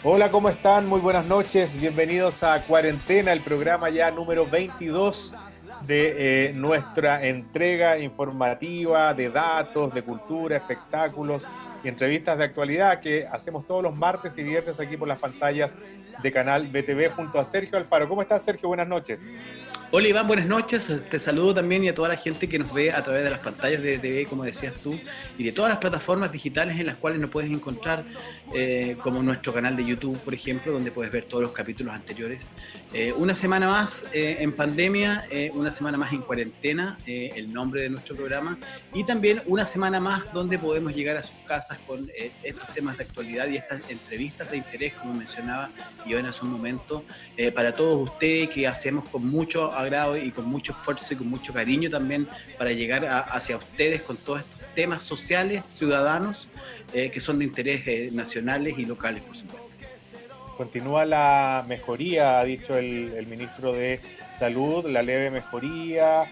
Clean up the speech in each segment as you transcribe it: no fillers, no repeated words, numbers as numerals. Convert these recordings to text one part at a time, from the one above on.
Hola, ¿cómo están? Muy buenas noches. Bienvenidos a Cuarentena, el programa ya número 22 de nuestra entrega informativa de datos, de cultura, espectáculos y entrevistas de actualidad que hacemos todos los martes y viernes aquí por las pantallas de Canal BTV junto a Sergio Alfaro. ¿Cómo estás, Sergio? Buenas noches. Hola Iván, buenas noches. Te saludo también y a toda la gente que nos ve a través de las pantallas de TV, como decías tú, y de todas las plataformas digitales en las cuales nos puedes encontrar, como nuestro canal de YouTube, por ejemplo, donde puedes ver todos los capítulos anteriores. Una semana más en pandemia, una semana más en cuarentena, el nombre de nuestro programa, y también una semana más donde podemos llegar a sus casas con estos temas de actualidad y estas entrevistas de interés, como mencionaba Iván hace un momento, para todos ustedes, que hacemos con mucho agrado y con mucho esfuerzo y con mucho cariño también para llegar hacia ustedes con todos estos temas sociales, ciudadanos, que son de interés nacionales y locales, por supuesto. Continúa la mejoría, ha dicho el ministro de Salud, la leve mejoría,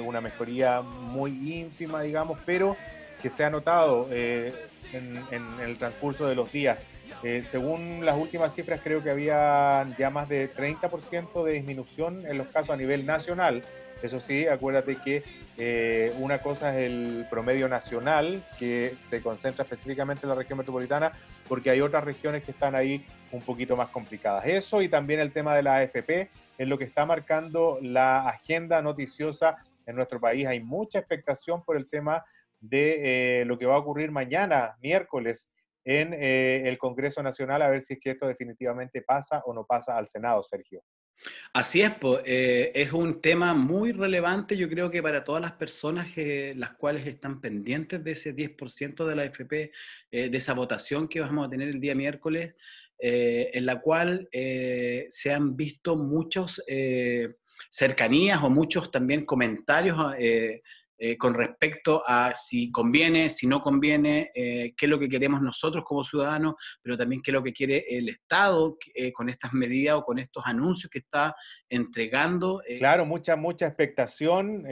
una mejoría muy ínfima, digamos, pero que se ha notado en el transcurso de los días. Según las últimas cifras, creo que había ya más de 30% de disminución en los casos a nivel nacional. Eso sí, acuérdate que una cosa es el promedio nacional, que se concentra específicamente en la región metropolitana, porque hay otras regiones que están ahí un poquito más complicadas. Eso y también el tema de la AFP es lo que está marcando la agenda noticiosa en nuestro país. Hay mucha expectación por el tema de lo que va a ocurrir mañana, miércoles, en el Congreso Nacional, a ver si es que esto definitivamente pasa o no pasa al Senado, Sergio. Así es, es un tema muy relevante, yo creo que para todas las personas las cuales están pendientes de ese 10% de la AFP, de esa votación que vamos a tener el día miércoles, en la cual se han visto muchos cercanías o muchos también comentarios con respecto a si conviene, si no conviene, qué es lo que queremos nosotros como ciudadanos, pero también qué es lo que quiere el Estado con estas medidas o con estos anuncios que está entregando. Claro, mucha expectación.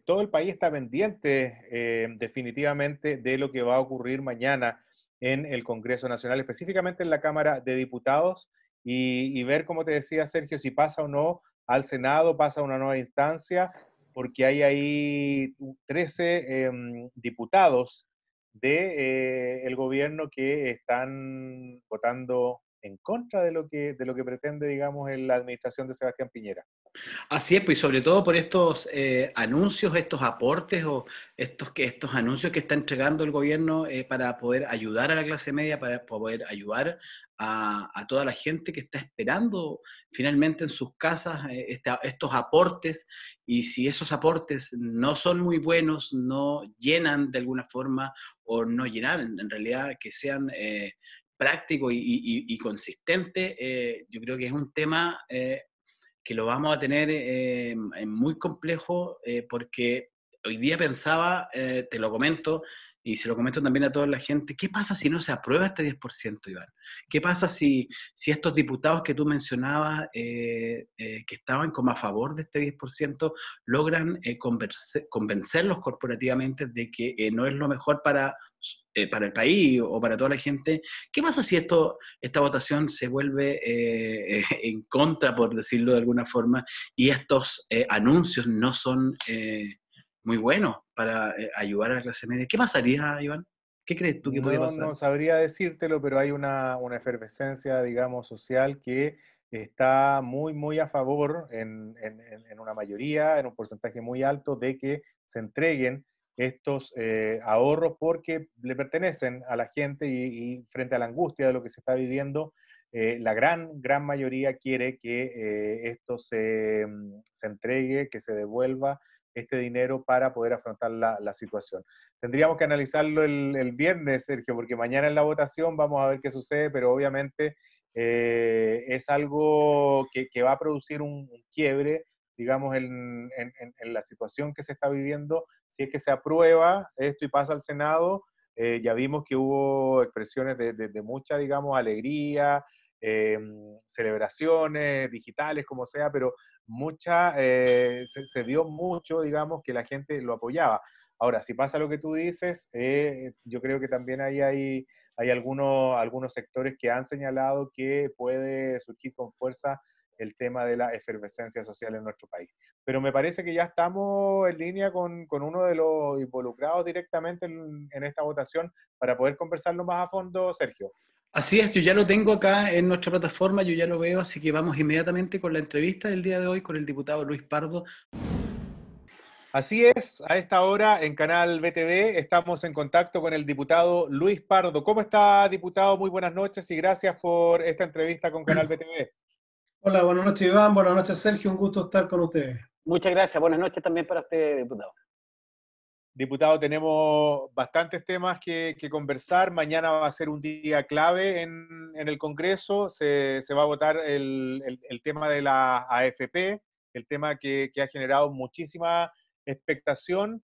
Todo el país está pendiente definitivamente de lo que va a ocurrir mañana en el Congreso Nacional, específicamente en la Cámara de Diputados, y ver, como te decía Sergio, si pasa o no al Senado, pasa a una nueva instancia, porque hay ahí 13 diputados de, el gobierno que están votando en contra de lo que pretende, digamos, en la administración de Sebastián Piñera. Así es, pues y sobre todo por estos anuncios, estos aportes o estos anuncios que está entregando el gobierno para poder ayudar a la clase media, para poder ayudar a toda la gente que está esperando finalmente en sus casas estos aportes. Y si esos aportes no son muy buenos, no llenan de alguna forma o no llenan en realidad que sean prácticos y consistentes, yo creo que es un tema que lo vamos a tener muy complejo, porque hoy día pensaba, te lo comento, y se lo comento también a toda la gente, ¿qué pasa si no se aprueba este 10%, Iván? ¿Qué pasa si estos diputados que tú mencionabas, que estaban como a favor de este 10%, logran convencerlos corporativamente de que no es lo mejor para el país o para toda la gente? ¿Qué pasa si esta votación se vuelve en contra, por decirlo de alguna forma, y estos anuncios no son muy buenos para ayudar a la clase media? ¿Qué pasaría, Iván? ¿Qué crees tú que podría No, pasar? no sabría decírtelo, pero hay una efervescencia, digamos, social que está muy a favor en una mayoría, en un porcentaje muy alto, de que se entreguen estos ahorros porque le pertenecen a la gente y frente a la angustia de lo que se está viviendo, la gran mayoría quiere que esto se entregue, que se devuelva este dinero para poder afrontar la situación. Tendríamos que analizarlo el viernes, Sergio, porque mañana en la votación vamos a ver qué sucede, pero obviamente es algo que va a producir un quiebre, digamos, en la situación que se está viviendo. Si es que se aprueba esto y pasa al Senado, ya vimos que hubo expresiones de mucha, digamos, alegría, eh, celebraciones digitales, como sea, pero se dio mucho, digamos, que la gente lo apoyaba. Ahora, si pasa lo que tú dices, yo creo que también ahí hay algunos sectores que han señalado que puede surgir con fuerza el tema de la efervescencia social en nuestro país. Pero me parece que ya estamos en línea con uno de los involucrados directamente en esta votación para poder conversarlo más a fondo, Sergio. Así es, yo ya lo tengo acá en nuestra plataforma, yo ya lo veo, así que vamos inmediatamente con la entrevista del día de hoy con el diputado Luis Pardo. Así es, a esta hora en Canal BTV estamos en contacto con el diputado Luis Pardo. ¿Cómo está, diputado? Muy buenas noches y gracias por esta entrevista con Canal BTV. Hola, buenas noches Iván, buenas noches Sergio, un gusto estar con ustedes. Muchas gracias, buenas noches también para usted, diputado. Diputado, tenemos bastantes temas que conversar. Mañana va a ser un día clave en el Congreso. Se va a votar el tema de la AFP, el tema que ha generado muchísima expectación.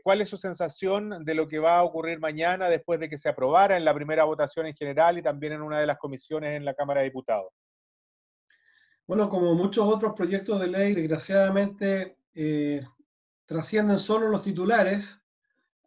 ¿Cuál es su sensación de lo que va a ocurrir mañana después de que se aprobara en la primera votación en general y también en una de las comisiones en la Cámara de Diputados? Bueno, como muchos otros proyectos de ley, desgraciadamente trascienden solo los titulares.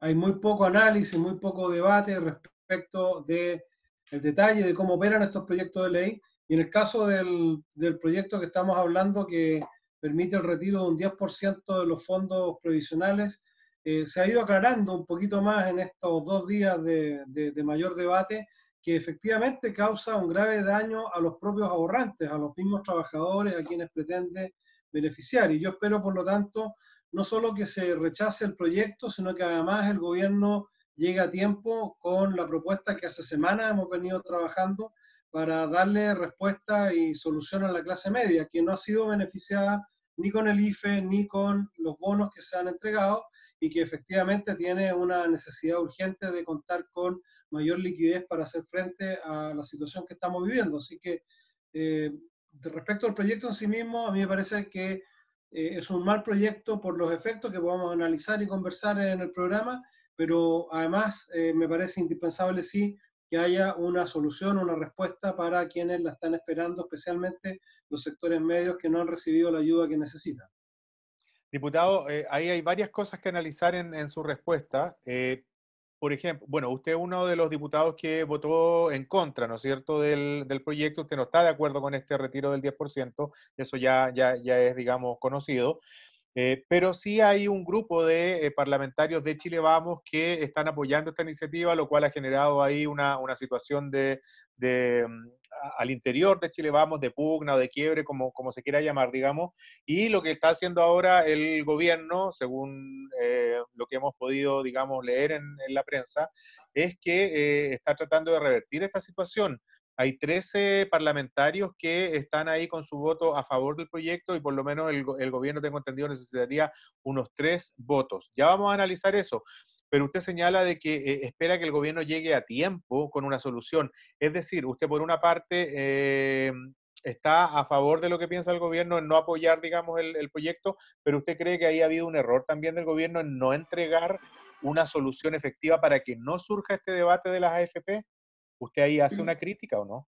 Hay muy poco análisis, muy poco debate respecto del detalle de cómo operan estos proyectos de ley. Y en el caso del proyecto que estamos hablando, que permite el retiro de un 10% de los fondos provisionales, se ha ido aclarando un poquito más en estos 2 días de mayor debate, que efectivamente causa un grave daño a los propios ahorrantes, a los mismos trabajadores, a quienes pretende beneficiar. Y yo espero, por lo tanto, no solo que se rechace el proyecto, sino que además el gobierno llegue a tiempo con la propuesta que hace semanas hemos venido trabajando para darle respuesta y solución a la clase media, que no ha sido beneficiada ni con el IFE ni con los bonos que se han entregado y que efectivamente tiene una necesidad urgente de contar con mayor liquidez para hacer frente a la situación que estamos viviendo. Así que respecto al proyecto en sí mismo, a mí me parece que es un mal proyecto por los efectos que podamos analizar y conversar en el programa, pero además me parece indispensable sí que haya una solución, una respuesta para quienes la están esperando, especialmente los sectores medios que no han recibido la ayuda que necesitan. Diputado, ahí hay varias cosas que analizar en su respuesta. Por ejemplo, bueno, usted es uno de los diputados que votó en contra, ¿no es cierto?, del proyecto. Usted no está de acuerdo con este retiro del 10%, eso ya es, digamos, conocido. Pero sí hay un grupo de parlamentarios de Chile Vamos que están apoyando esta iniciativa, lo cual ha generado ahí una situación al interior de Chile Vamos, de pugna o de quiebre, como se quiera llamar, digamos. Y lo que está haciendo ahora el gobierno, según lo que hemos podido, digamos, leer en la prensa, es que está tratando de revertir esta situación. Hay 13 parlamentarios que están ahí con su voto a favor del proyecto y por lo menos el gobierno, tengo entendido, necesitaría unos 3 votos. Ya vamos a analizar eso, pero usted señala de que espera que el gobierno llegue a tiempo con una solución. Es decir, usted por una parte está a favor de lo que piensa el gobierno en no apoyar, digamos, el proyecto, pero usted cree que ahí ha habido un error también del gobierno en no entregar una solución efectiva para que no surja este debate de las AFP. ¿Usted ahí hace una crítica o no?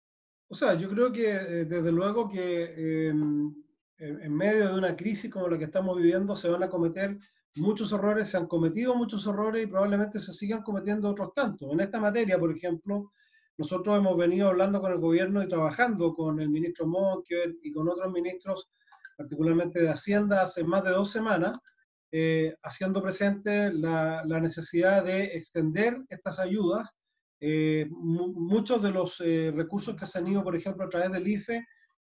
O sea, yo creo que desde luego que en medio de una crisis como la que estamos viviendo se van a cometer muchos errores, se han cometido muchos errores y probablemente se sigan cometiendo otros tantos. En esta materia, por ejemplo, nosotros hemos venido hablando con el gobierno y trabajando con el ministro Monker y con otros ministros, particularmente de Hacienda, hace más de 2 semanas, haciendo presente la necesidad de extender estas ayudas. Muchos de los recursos que se han ido, por ejemplo, a través del IFE,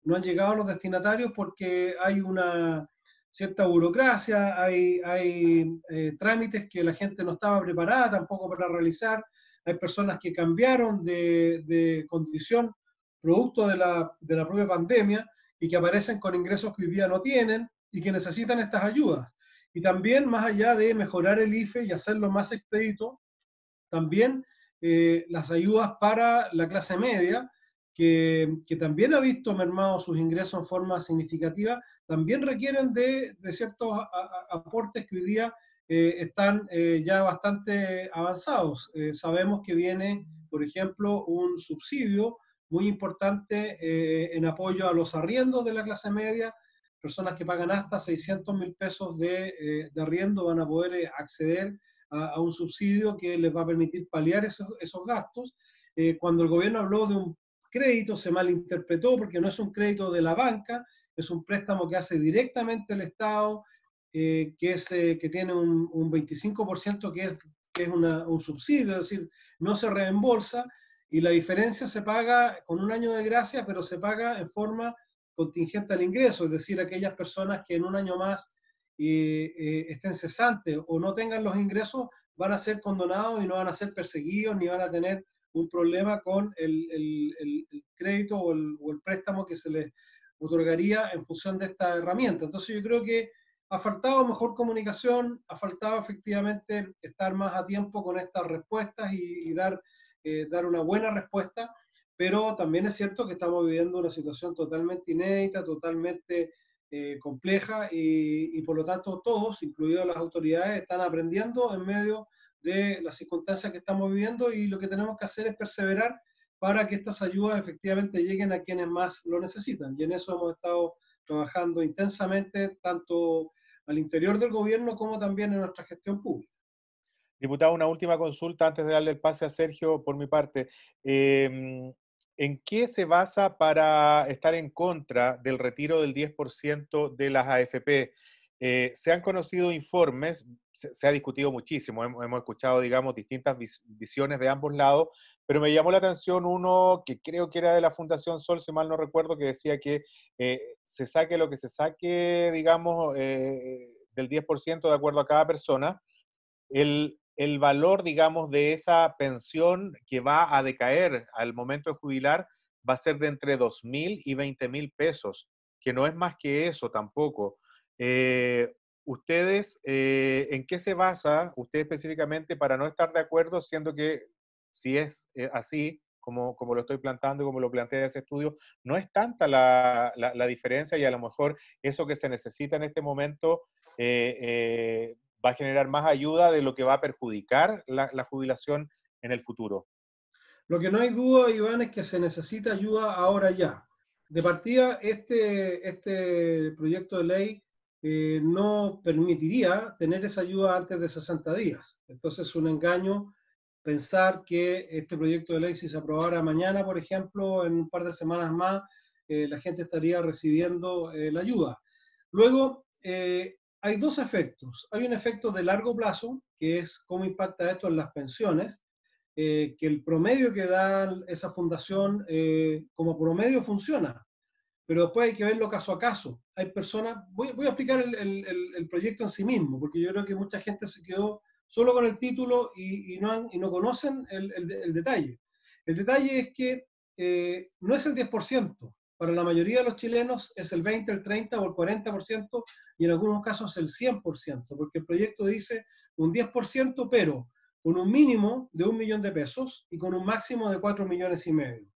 no han llegado a los destinatarios porque hay una cierta burocracia, hay trámites que la gente no estaba preparada tampoco para realizar, hay personas que cambiaron de condición producto de la propia pandemia y que aparecen con ingresos que hoy día no tienen y que necesitan estas ayudas. Y también, más allá de mejorar el IFE y hacerlo más expedito, también las ayudas para la clase media, que también ha visto mermados sus ingresos en forma significativa, también requieren de ciertos aportes que hoy día están ya bastante avanzados. Sabemos que viene, por ejemplo, un subsidio muy importante en apoyo a los arriendos de la clase media. Personas que pagan hasta 600.000 pesos de arriendo van a poder acceder a un subsidio que les va a permitir paliar esos gastos. cuando el gobierno habló de un crédito se malinterpretó porque no es un crédito de la banca, es un préstamo que hace directamente el Estado, que tiene un 25% que es un subsidio, es decir, no se reembolsa y la diferencia se paga con un año de gracia, pero se paga en forma contingente al ingreso, es decir, aquellas personas que en un año más estén cesantes o no tengan los ingresos van a ser condonados y no van a ser perseguidos ni van a tener un problema con el crédito o el préstamo que se les otorgaría en función de esta herramienta. Entonces yo creo que ha faltado mejor comunicación, ha faltado efectivamente estar más a tiempo con estas respuestas y dar una buena respuesta, pero también es cierto que estamos viviendo una situación totalmente inédita, totalmente compleja y por lo tanto todos, incluidas las autoridades, están aprendiendo en medio de las circunstancias que estamos viviendo y lo que tenemos que hacer es perseverar para que estas ayudas efectivamente lleguen a quienes más lo necesitan. Y en eso hemos estado trabajando intensamente, tanto al interior del gobierno como también en nuestra gestión pública. Diputado, una última consulta antes de darle el pase a Sergio por mi parte. ¿En qué se basa para estar en contra del retiro del 10% de las AFP? Se han conocido informes, se ha discutido muchísimo, hemos escuchado, digamos, distintas visiones de ambos lados, pero me llamó la atención uno que creo que era de la Fundación Sol, si mal no recuerdo, que decía que se saque lo que se saque, digamos, del 10% de acuerdo a cada persona, el valor, digamos, de esa pensión que va a decaer al momento de jubilar va a ser de entre 2.000 y 20.000 pesos, que no es más que eso tampoco. ¿Ustedes en qué se basa, usted específicamente, para no estar de acuerdo, siendo que si es así, como lo estoy planteando y como lo plantea ese estudio, no es tanta la diferencia y a lo mejor eso que se necesita en este momento va a generar más ayuda de lo que va a perjudicar la jubilación en el futuro? Lo que no hay duda, Iván, es que se necesita ayuda ahora ya. De partida, este proyecto de ley no permitiría tener esa ayuda antes de 60 días. Entonces es un engaño pensar que este proyecto de ley, si se aprobara mañana, por ejemplo, en un par de semanas más, la gente estaría recibiendo la ayuda. Luego, hay dos efectos. Hay un efecto de largo plazo, que es cómo impacta esto en las pensiones, que el promedio que da esa fundación como promedio funciona, pero después hay que verlo caso a caso. Hay personas, voy a explicar el proyecto en sí mismo, porque yo creo que mucha gente se quedó solo con el título y no conocen el detalle. El detalle es que no es el 10%, para la mayoría de los chilenos es el 20, el 30 o el 40% y en algunos casos el 100%, porque el proyecto dice un 10%, pero con un mínimo de 1 millón de pesos y con un máximo de 4,5 millones.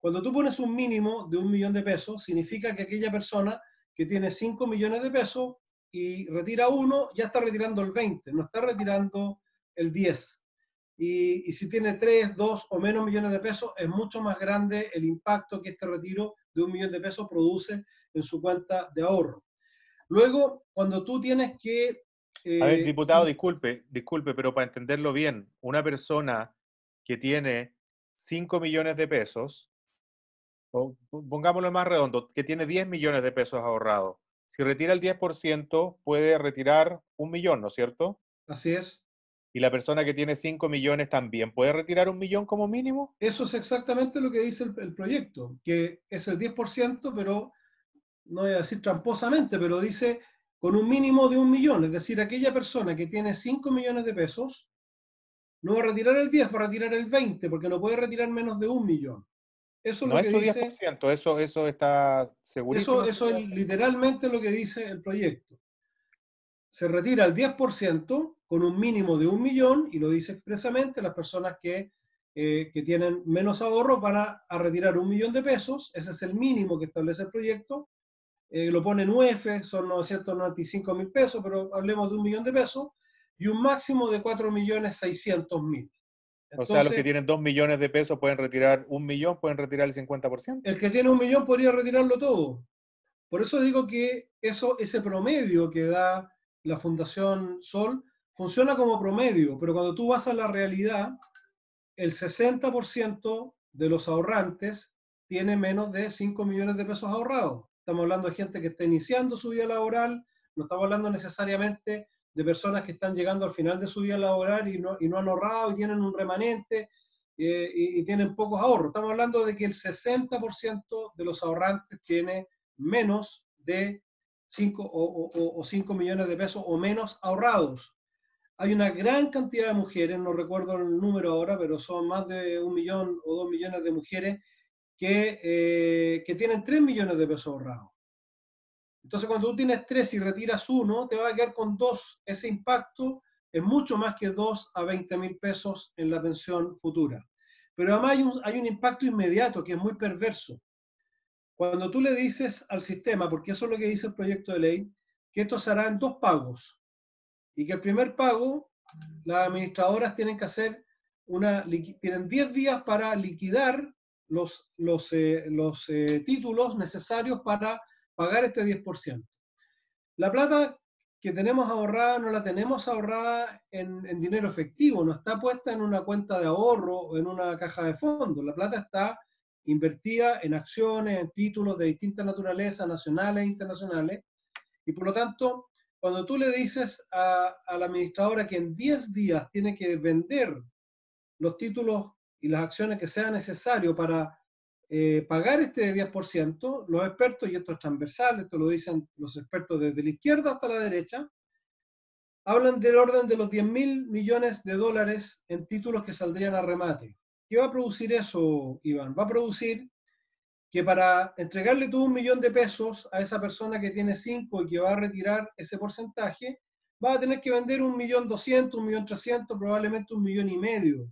Cuando tú pones un mínimo de 1 millón de pesos, significa que aquella persona que tiene 5 millones de pesos y retira uno, ya está retirando el 20, no está retirando el 10. Y si tiene 3, 2 o menos millones de pesos, es mucho más grande el impacto que este retiro de 1 millón de pesos produce en su cuenta de ahorro. Luego, cuando tú tienes que... A ver, diputado, disculpe, pero para entenderlo bien, una persona que tiene 5 millones de pesos, o pongámoslo más redondo, que tiene 10 millones de pesos ahorrados, si retira el 10%, puede retirar 1 millón, ¿no es cierto? Así es. ¿Y la persona que tiene 5 millones también puede retirar 1 millón como mínimo? Eso es exactamente lo que dice el proyecto, que es el 10%, pero no voy a decir tramposamente, pero dice con un mínimo de 1 millón. Es decir, aquella persona que tiene 5 millones de pesos no va a retirar el 10, va a retirar el 20, porque no puede retirar menos de 1 millón. Eso es No lo es que su dice. 10%, eso está segurísimo. Eso es literalmente lo que dice el proyecto. Se retira el 10% con un mínimo de 1 millón, y lo dice expresamente, las personas que tienen menos ahorro van a retirar 1 millón de pesos, ese es el mínimo que establece el proyecto, lo pone en UF, son 995.000 pesos, pero hablemos de 1 millón de pesos, y un máximo de 4.600.000. O sea, los que Entonces, tienen 2 millones de pesos pueden retirar 1 millón, pueden retirar el 50%. el que tiene 1 millón podría retirarlo todo. Por eso digo que ese promedio que da la Fundación Sol funciona como promedio, pero cuando tú vas a la realidad, el 60% de los ahorrantes tiene menos de 5 millones de pesos ahorrados. Estamos hablando de gente que está iniciando su vida laboral, no estamos hablando necesariamente de personas que están llegando al final de su vida laboral y no han ahorrado y tienen un remanente y tienen pocos ahorros. Estamos hablando de que el 60% de los ahorrantes tiene menos de 5 millones de pesos o menos ahorrados. Hay una gran cantidad de mujeres, no recuerdo el número ahora, pero son más de 1 millón o 2 millones de mujeres que tienen 3 millones de pesos ahorrados. Entonces, cuando tú tienes 3 y retiras 1, te vas a quedar con 2. Ese impacto es mucho más que 2 a 20.000 pesos en la pensión futura. Pero además hay un impacto inmediato que es muy perverso. Cuando tú le dices al sistema, porque eso es lo que dice el proyecto de ley, que esto se hará en 2 pagos, y que el primer pago, las administradoras tienen que hacer tienen 10 días para liquidar los títulos necesarios para pagar este 10%. La plata que tenemos ahorrada no la tenemos ahorrada en dinero efectivo, no está puesta en una cuenta de ahorro o en una caja de fondos. La plata está invertida en acciones, en títulos de distinta naturaleza, nacionales e internacionales, y por lo tanto, cuando tú le dices a la administradora que en 10 días tiene que vender los títulos y las acciones que sea necesario para pagar este 10%, los expertos, y esto es transversal, esto lo dicen los expertos desde la izquierda hasta la derecha, hablan del orden de los 10.000 millones de dólares en títulos que saldrían a remate. ¿Qué va a producir eso, Iván? Va a producir que para entregarle tú 1 millón de pesos a esa persona que tiene 5 y que va a retirar ese porcentaje, va a tener que vender 1.200.000, 1.300.000, probablemente 1,5 millones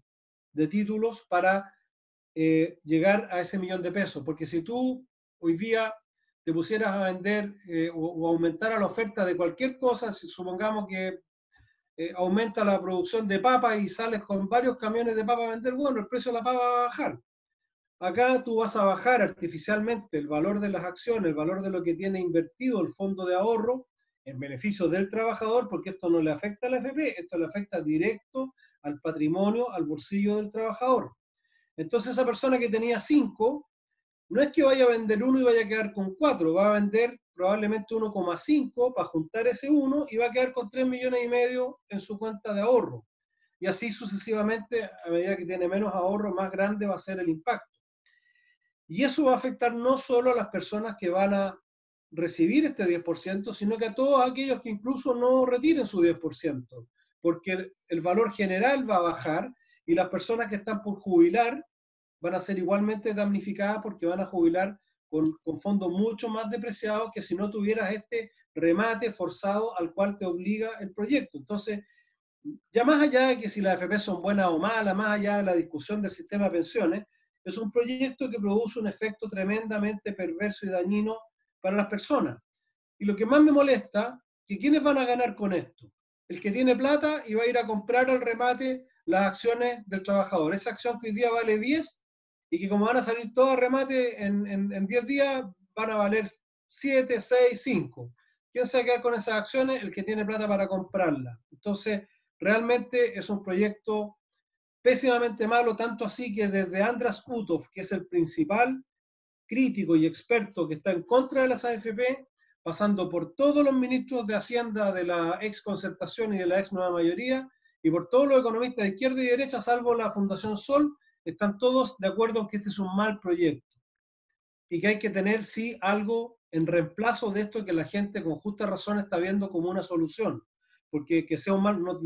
de títulos para llegar a ese 1 millón de pesos. Porque si tú hoy día te pusieras a vender o aumentara la oferta de cualquier cosa, si supongamos que aumenta la producción de papa y sales con varios camiones de papa a vender, bueno, el precio de la papa va a bajar. Acá tú vas a bajar artificialmente el valor de las acciones, el valor de lo que tiene invertido el fondo de ahorro en beneficio del trabajador, porque esto no le afecta a la AFP, esto le afecta directo al patrimonio, al bolsillo del trabajador. Entonces esa persona que tenía 5, no es que vaya a vender 1 y vaya a quedar con 4, va a vender probablemente 1,5 para juntar ese 1 y va a quedar con 3,5 millones en su cuenta de ahorro. Y así sucesivamente, a medida que tiene menos ahorro, más grande va a ser el impacto. Y eso va a afectar no solo a las personas que van a recibir este 10%, sino que a todos aquellos que incluso no retiren su 10%, porque el valor general va a bajar y las personas que están por jubilar van a ser igualmente damnificadas porque van a jubilar con fondos mucho más depreciados que si no tuvieras este remate forzado al cual te obliga el proyecto. Entonces, ya más allá de que si las AFP son buenas o malas, más allá de la discusión del sistema de pensiones, es un proyecto que produce un efecto tremendamente perverso y dañino para las personas. Y lo que más me molesta, que ¿quiénes van a ganar con esto? El que tiene plata y va a ir a comprar al remate las acciones del trabajador. Esa acción que hoy día vale 10 y que como van a salir todas a remate en 10 días, van a valer 7, 6, 5. ¿Quién se va a quedar con esas acciones? El que tiene plata para comprarlas. Entonces, realmente es un proyecto pésimamente malo, tanto así que desde Andras Utov, que es el principal crítico y experto que está en contra de las AFP, pasando por todos los ministros de Hacienda de la ex Concertación y de la ex Nueva Mayoría, y por todos los economistas de izquierda y derecha, salvo la Fundación Sol, están todos de acuerdo en que este es un mal proyecto y que hay que tener, sí, algo en reemplazo de esto que la gente con justa razón está viendo como una solución. Porque que sea un mal, no,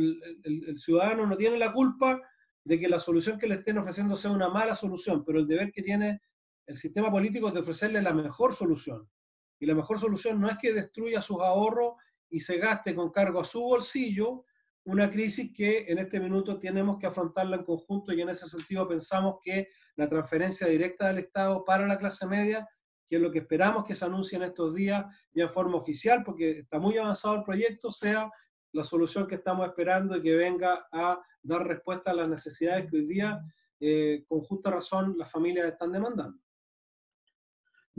el ciudadano no tiene la culpa de que la solución que le estén ofreciendo sea una mala solución, pero el deber que tiene el sistema político es de ofrecerle la mejor solución. Y la mejor solución no es que destruya sus ahorros y se gaste con cargo a su bolsillo una crisis que en este minuto tenemos que afrontarla en conjunto, y en ese sentido pensamos que la transferencia directa del Estado para la clase media, que es lo que esperamos que se anuncie en estos días ya en forma oficial, porque está muy avanzado el proyecto, sea la solución que estamos esperando y que venga a dar respuesta a las necesidades que hoy día, con justa razón, las familias están demandando.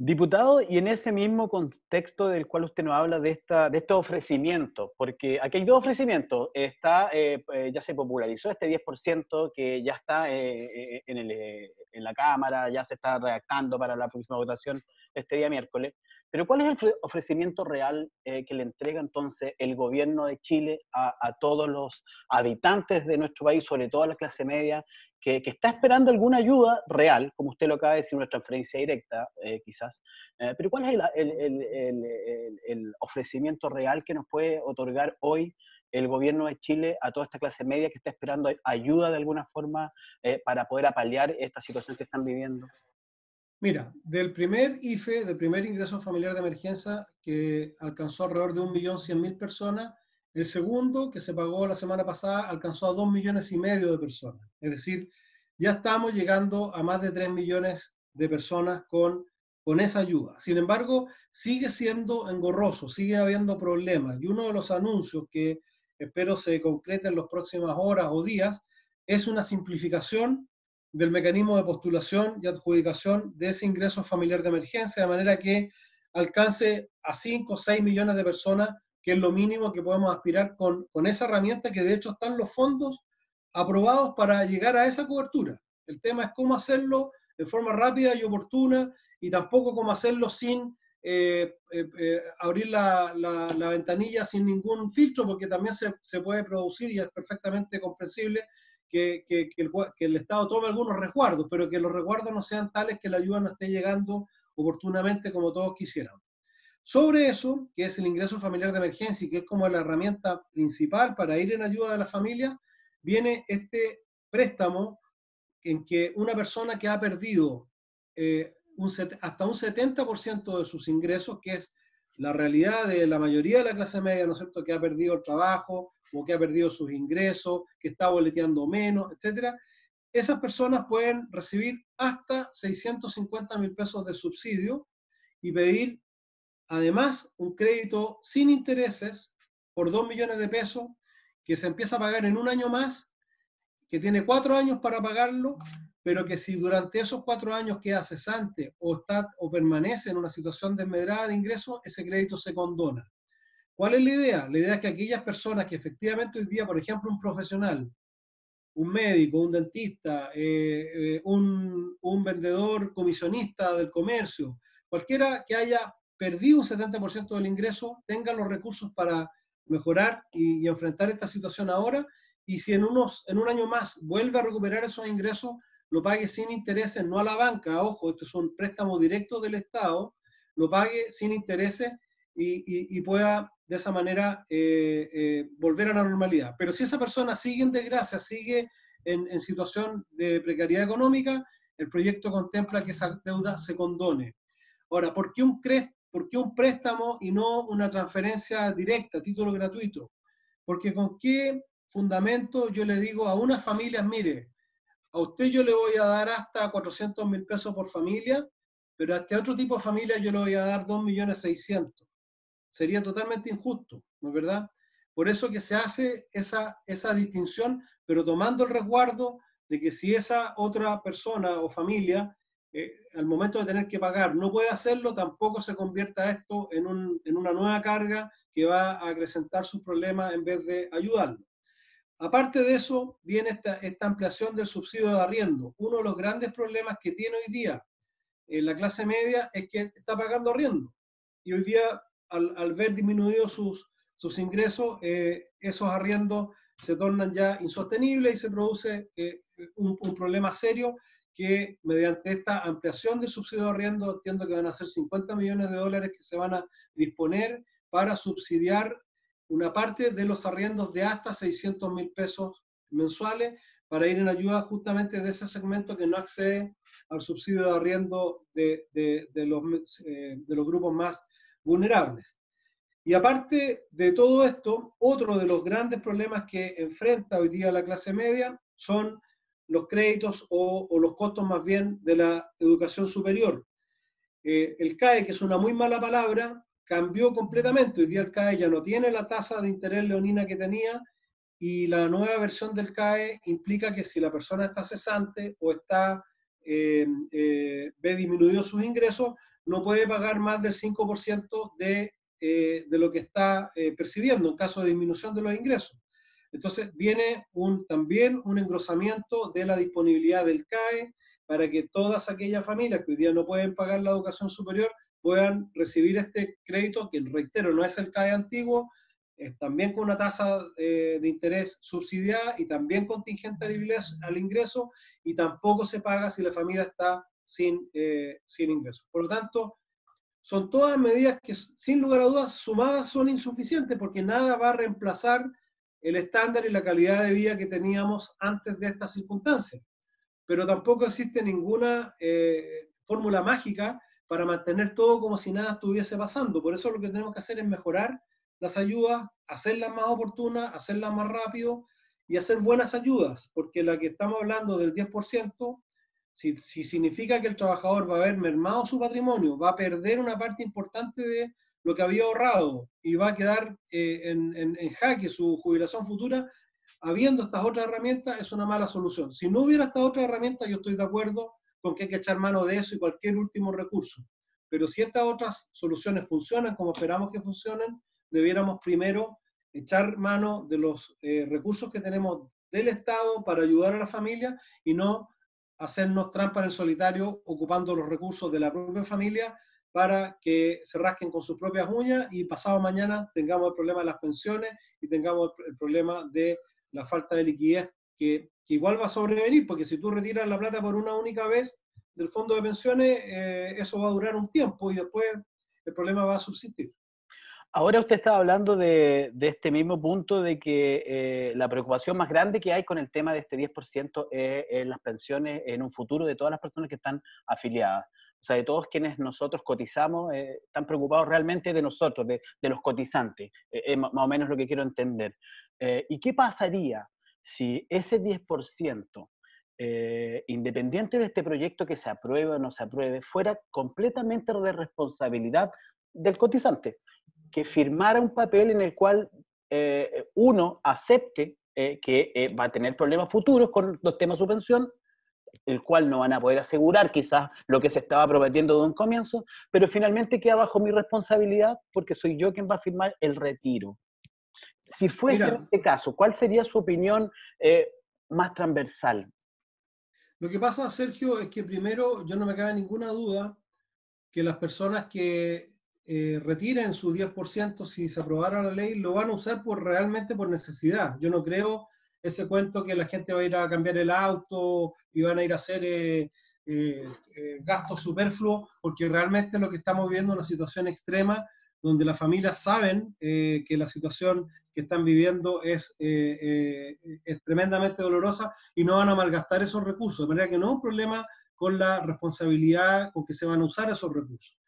Diputado, y en ese mismo contexto del cual usted nos habla de estos ofrecimientos, porque aquí hay dos ofrecimientos, ya se popularizó este 10% que ya está en la Cámara, ya se está redactando para la próxima votación este día miércoles, pero ¿cuál es el ofrecimiento real que le entrega entonces el gobierno de Chile a todos los habitantes de nuestro país, sobre todo a la clase media, que está esperando alguna ayuda real, como usted lo acaba de decir, una transferencia directa, quizás, pero ¿cuál es el ofrecimiento real que nos puede otorgar hoy el gobierno de Chile a toda esta clase media que está esperando ayuda de alguna forma para poder apalear esta situación que están viviendo? Mira, del primer IFE, del primer ingreso familiar de emergencia, que alcanzó alrededor de 1.100.000 personas, el segundo, que se pagó la semana pasada, alcanzó a 2,5 millones de personas. Es decir, ya estamos llegando a más de 3 millones de personas con esa ayuda. Sin embargo, sigue siendo engorroso, sigue habiendo problemas. Y uno de los anuncios que espero se concrete en las próximas horas o días es una simplificación del mecanismo de postulación y adjudicación de ese ingreso familiar de emergencia, de manera que alcance a 5 o 6 millones de personas, que es lo mínimo que podemos aspirar con esa herramienta, que de hecho están los fondos aprobados para llegar a esa cobertura. El tema es cómo hacerlo de forma rápida y oportuna, y tampoco cómo hacerlo sin abrir la ventanilla sin ningún filtro, porque también se puede producir, y es perfectamente comprensible, que el Estado tome algunos resguardos, pero que los resguardos no sean tales que la ayuda no esté llegando oportunamente como todos quisieran. Sobre eso, que es el ingreso familiar de emergencia y que es como la herramienta principal para ir en ayuda de la familia, viene este préstamo en que una persona que ha perdido hasta un 70% de sus ingresos, que es la realidad de la mayoría de la clase media, ¿no es cierto?, que ha perdido el trabajo o que ha perdido sus ingresos, que está boleteando menos, etcétera, esas personas pueden recibir hasta 650.000 pesos de subsidio y pedir además un crédito sin intereses por 2 millones de pesos que se empieza a pagar en un año más, que tiene 4 años para pagarlo, pero que si durante esos 4 años queda cesante o permanece en una situación desmedrada de ingresos, ese crédito se condona. ¿Cuál es la idea? La idea es que aquellas personas que efectivamente hoy día, por ejemplo, un profesional, un médico, un dentista, un vendedor comisionista del comercio, cualquiera que haya perdido un 70% del ingreso, tenga los recursos para mejorar y enfrentar esta situación ahora, y si en un año más vuelve a recuperar esos ingresos, lo pague sin intereses, no a la banca, ojo, esto es un préstamo directo del Estado, lo pague sin intereses y pueda de esa manera volver a la normalidad. Pero si esa persona sigue en desgracia, sigue en situación de precariedad económica, el proyecto contempla que esa deuda se condone. Ahora, ¿por qué un préstamo y no una transferencia directa, a título gratuito? Porque ¿con qué fundamento yo le digo a unas familias, mire, a usted yo le voy a dar hasta 400.000 pesos por familia, pero a este otro tipo de familia yo le voy a dar 2.600.000? Sería totalmente injusto, ¿no es verdad? Por eso que se hace esa distinción, pero tomando el resguardo de que si esa otra persona o familia, al momento de tener que pagar, no puede hacerlo, tampoco se convierta esto en una nueva carga que va a acrecentar sus problemas en vez de ayudarlo. Aparte de eso, viene esta ampliación del subsidio de arriendo. Uno de los grandes problemas que tiene hoy día la clase media es que está pagando arriendo. Y hoy día, al ver disminuidos sus ingresos, esos arriendos se tornan ya insostenibles y se produce un problema serio que mediante esta ampliación del subsidio de arriendo, entiendo que van a ser 50 millones de dólares que se van a disponer para subsidiar una parte de los arriendos de hasta 600.000 pesos mensuales para ir en ayuda justamente de ese segmento que no accede al subsidio de arriendo de los grupos más vulnerables. Y aparte de todo esto, otro de los grandes problemas que enfrenta hoy día la clase media son los créditos o los costos más bien de la educación superior. El CAE, que es una muy mala palabra, cambió completamente. Hoy día el CAE ya no tiene la tasa de interés leonina que tenía, y la nueva versión del CAE implica que si la persona está cesante o ve disminuidos sus ingresos, no puede pagar más del 5% de lo que está percibiendo en caso de disminución de los ingresos. Entonces viene también un engrosamiento de la disponibilidad del CAE para que todas aquellas familias que hoy día no pueden pagar la educación superior puedan recibir este crédito, que reitero, no es el CAE antiguo, es también con una tasa de interés subsidiada y también contingente al ingreso, y tampoco se paga si la familia está sin ingresos. Por lo tanto, son todas medidas que, sin lugar a dudas, sumadas son insuficientes, porque nada va a reemplazar el estándar y la calidad de vida que teníamos antes de estas circunstancias. Pero tampoco existe ninguna fórmula mágica para mantener todo como si nada estuviese pasando. Por eso lo que tenemos que hacer es mejorar las ayudas, hacerlas más oportunas, hacerlas más rápido y hacer buenas ayudas, porque la que estamos hablando del 10%, si significa que el trabajador va a haber mermado su patrimonio, va a perder una parte importante de lo que había ahorrado y va a quedar en jaque su jubilación futura, habiendo estas otras herramientas, es una mala solución. Si no hubiera estas otras herramientas, yo estoy de acuerdo con que hay que echar mano de eso y cualquier último recurso. Pero si estas otras soluciones funcionan como esperamos que funcionen, debiéramos primero echar mano de los recursos que tenemos del Estado para ayudar a la familia y no hacernos trampa en el solitario ocupando los recursos de la propia familia para que se rasquen con sus propias uñas y pasado mañana tengamos el problema de las pensiones y tengamos el problema de la falta de liquidez que igual va a sobrevenir, porque si tú retiras la plata por una única vez del fondo de pensiones, eso va a durar un tiempo y después el problema va a subsistir. Ahora usted estaba hablando de este mismo punto de que la preocupación más grande que hay con el tema de este 10% es las pensiones en un futuro de todas las personas que están afiliadas. O sea, de todos quienes nosotros cotizamos, están preocupados realmente de nosotros, de los cotizantes. Más o menos lo que quiero entender. ¿Y qué pasaría si ese 10%, independiente de este proyecto que se apruebe o no se apruebe, fuera completamente de responsabilidad del cotizante? Que firmara un papel en el cual uno acepte que va a tener problemas futuros con los temas de su pensión, el cual no van a poder asegurar quizás lo que se estaba prometiendo de un comienzo, pero finalmente queda bajo mi responsabilidad porque soy yo quien va a firmar el retiro. Si fuese en este caso, ¿cuál sería su opinión más transversal? Lo que pasa, Sergio, es que primero yo no me cabe ninguna duda que las personas que retiren su 10% si se aprobara la ley, lo van a usar realmente por necesidad. Yo no creo ese cuento que la gente va a ir a cambiar el auto y van a ir a hacer gastos superfluos, porque realmente lo que estamos viendo es una situación extrema donde las familias saben que la situación que están viviendo es tremendamente dolorosa y no van a malgastar esos recursos. De manera que no es un problema con la responsabilidad con que se van a usar esos recursos.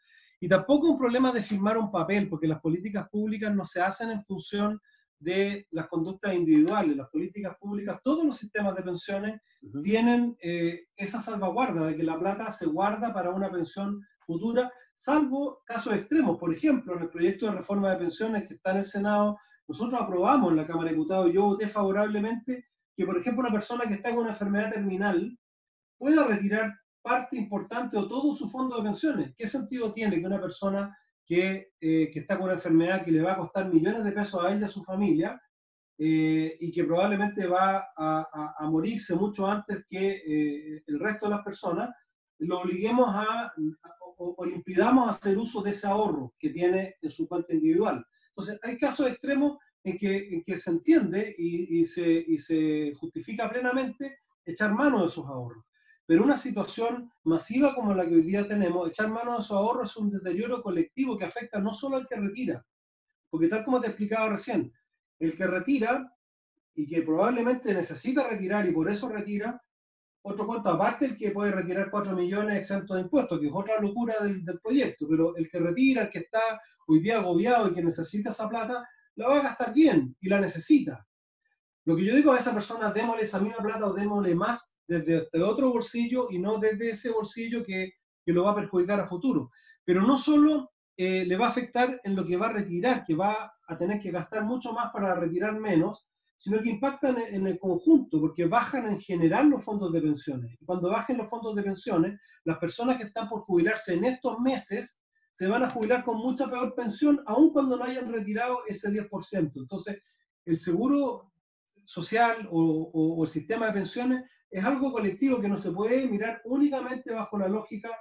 Y tampoco un problema de firmar un papel, porque las políticas públicas no se hacen en función de las conductas individuales. Las políticas públicas, todos los sistemas de pensiones tienen esa salvaguarda de que la plata se guarda para una pensión futura, salvo casos extremos. Por ejemplo, en el proyecto de reforma de pensiones que está en el Senado, nosotros aprobamos en la Cámara de Diputados, yo voté favorablemente, que por ejemplo una persona que está con una enfermedad terminal pueda retirar parte importante o todo su fondo de pensiones. ¿Qué sentido tiene que una persona que está con una enfermedad que le va a costar millones de pesos a él y a su familia y que probablemente va a morirse mucho antes que el resto de las personas, lo obliguemos o le impidamos hacer uso de ese ahorro que tiene en su cuenta individual? Entonces, hay casos extremos en que se entiende y se justifica plenamente echar mano de esos ahorros. Pero una situación masiva como la que hoy día tenemos, echar mano de esos ahorros es un deterioro colectivo que afecta no solo al que retira, porque tal como te explicaba recién, el que retira y que probablemente necesita retirar y por eso retira, otro cuento aparte, el que puede retirar 4 millones exentos de impuestos, que es otra locura del proyecto, pero el que retira, el que está hoy día agobiado y que necesita esa plata, la va a gastar bien y la necesita. Lo que yo digo a esa persona, démosle esa misma plata o démosle más desde otro bolsillo y no desde ese bolsillo que lo va a perjudicar a futuro. Pero no solo le va a afectar en lo que va a retirar, que va a tener que gastar mucho más para retirar menos, sino que impactan en el conjunto, porque bajan en general los fondos de pensiones. Y cuando bajen los fondos de pensiones, las personas que están por jubilarse en estos meses se van a jubilar con mucha peor pensión, aun cuando no hayan retirado ese 10%. Entonces, el seguro social o el sistema de pensiones es algo colectivo que no se puede mirar únicamente bajo la lógica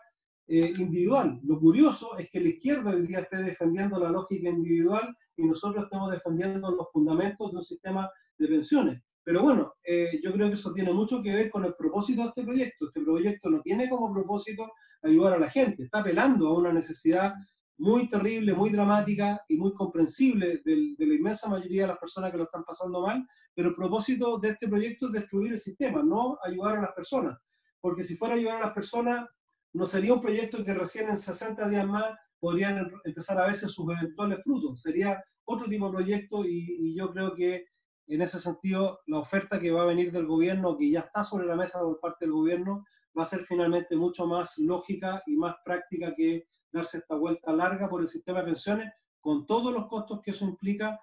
individual. Lo curioso es que la izquierda hoy día esté defendiendo la lógica individual y nosotros estamos defendiendo los fundamentos de un sistema de pensiones. Pero bueno, yo creo que eso tiene mucho que ver con el propósito de este proyecto. Este proyecto no tiene como propósito ayudar a la gente, está apelando a una necesidad muy terrible, muy dramática y muy comprensible de la inmensa mayoría de las personas que lo están pasando mal, pero el propósito de este proyecto es destruir el sistema, no ayudar a las personas. Porque si fuera ayudar a las personas, no sería un proyecto que recién en 60 días más podrían empezar a verse sus eventuales frutos. Sería otro tipo de proyecto y yo creo que en ese sentido la oferta que va a venir del gobierno, que ya está sobre la mesa por parte del gobierno, va a ser finalmente mucho más lógica y más práctica que darse esta vuelta larga por el sistema de pensiones, con todos los costos que eso implica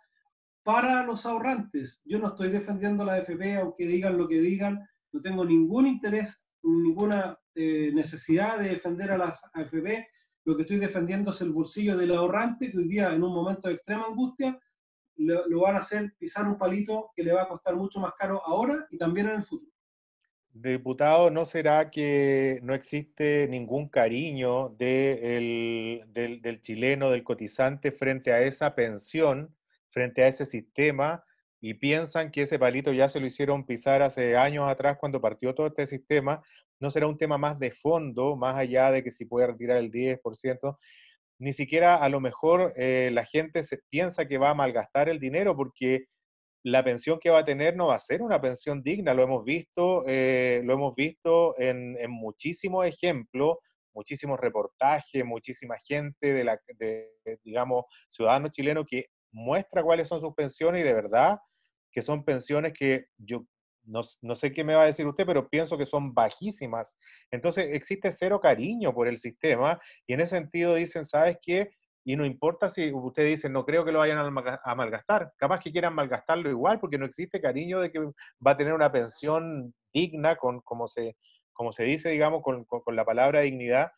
para los ahorrantes. Yo no estoy defendiendo la AFP, aunque digan lo que digan, no tengo ningún interés, ninguna necesidad de defender a las AFP. Lo que estoy defendiendo es el bolsillo del ahorrante, que hoy día, en un momento de extrema angustia, lo van a hacer pisar un palito que le va a costar mucho más caro ahora y también en el futuro. Diputado, ¿no será que no existe ningún cariño del chileno, del cotizante, frente a esa pensión, frente a ese sistema, y piensan que ese palito ya se lo hicieron pisar hace años atrás cuando partió todo este sistema? ¿No será un tema más de fondo, más allá de que si puede retirar el 10%? Ni siquiera a lo mejor la gente se piensa que va a malgastar el dinero, porque la pensión que va a tener no va a ser una pensión digna. Lo hemos visto en muchísimos ejemplos, muchísimos reportajes, muchísima gente digamos, ciudadanos chilenos que muestra cuáles son sus pensiones, y de verdad que son pensiones que yo no sé qué me va a decir usted, pero pienso que son bajísimas. Entonces existe cero cariño por el sistema, y en ese sentido dicen, ¿sabes qué? Y no importa si usted dice, no creo que lo vayan a malgastar, capaz que quieran malgastarlo igual, porque no existe cariño de que va a tener una pensión digna, como se dice, digamos, con la palabra dignidad.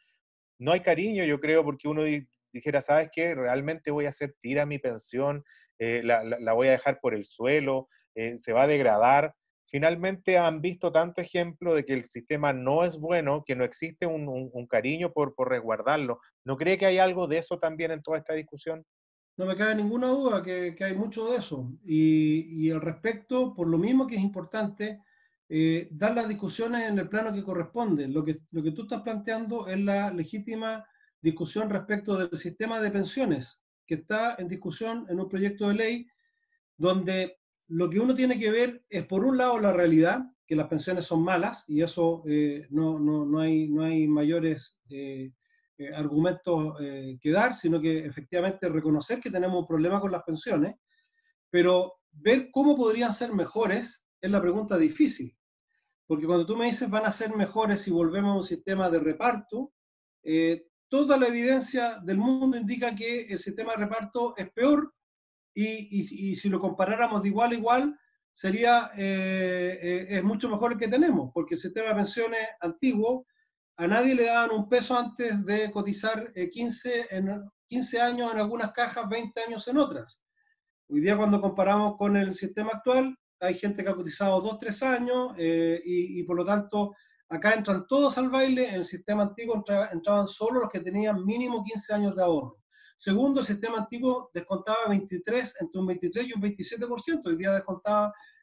No hay cariño, yo creo, porque uno dijera, ¿sabes qué? Realmente voy a hacer tira mi pensión, la voy a dejar por el suelo, se va a degradar. Finalmente han visto tanto ejemplo de que el sistema no es bueno, que no existe un cariño por resguardarlo. ¿No cree que hay algo de eso también en toda esta discusión? No me cabe ninguna duda que hay mucho de eso. Y al respecto, por lo mismo que es importante dar las discusiones en el plano que corresponde. Lo que tú estás planteando es la legítima discusión respecto del sistema de pensiones, que está en discusión en un proyecto de ley donde lo que uno tiene que ver es, por un lado, la realidad, que las pensiones son malas, y eso no hay mayores argumentos que dar, sino que efectivamente reconocer que tenemos un problema con las pensiones, pero ver cómo podrían ser mejores es la pregunta difícil. Porque cuando tú me dices van a ser mejores si volvemos a un sistema de reparto, toda la evidencia del mundo indica que el sistema de reparto es peor, y si lo comparáramos de igual a igual, es mucho mejor el que tenemos, porque el sistema de pensiones antiguo, a nadie le daban un peso antes de cotizar 15 años en algunas cajas, 20 años en otras. Hoy día, cuando comparamos con el sistema actual, hay gente que ha cotizado 2, 3 años y por lo tanto acá entran todos al baile. En el sistema antiguo entraban solo los que tenían mínimo 15 años de ahorro. Segundo, el sistema antiguo descontaba entre un 23 y un 27%. Hoy día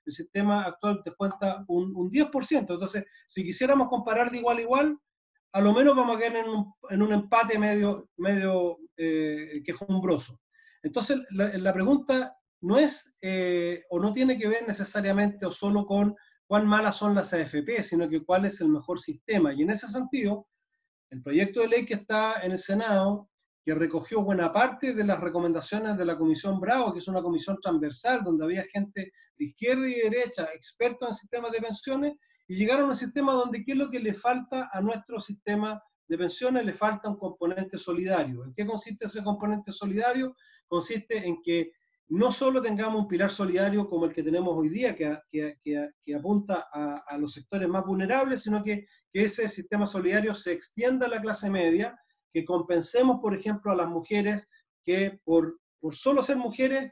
el sistema actual descuenta un 10%. Entonces, si quisiéramos comparar de igual a igual, a lo menos vamos a quedar en un empate medio quejumbroso. Entonces, la pregunta no es o no tiene que ver necesariamente o solo con cuán malas son las AFP, sino que cuál es el mejor sistema. Y en ese sentido, el proyecto de ley que está en el Senado, que recogió buena parte de las recomendaciones de la Comisión Bravo, que es una comisión transversal, donde había gente de izquierda y de derecha, expertos en sistemas de pensiones, y llegaron a un sistema donde ¿qué es lo que le falta a nuestro sistema de pensiones? Le falta un componente solidario. ¿En qué consiste ese componente solidario? Consiste en que no solo tengamos un pilar solidario como el que tenemos hoy día, que apunta a los sectores más vulnerables, sino que ese sistema solidario se extienda a la clase media, que compensemos, por ejemplo, a las mujeres que por solo ser mujeres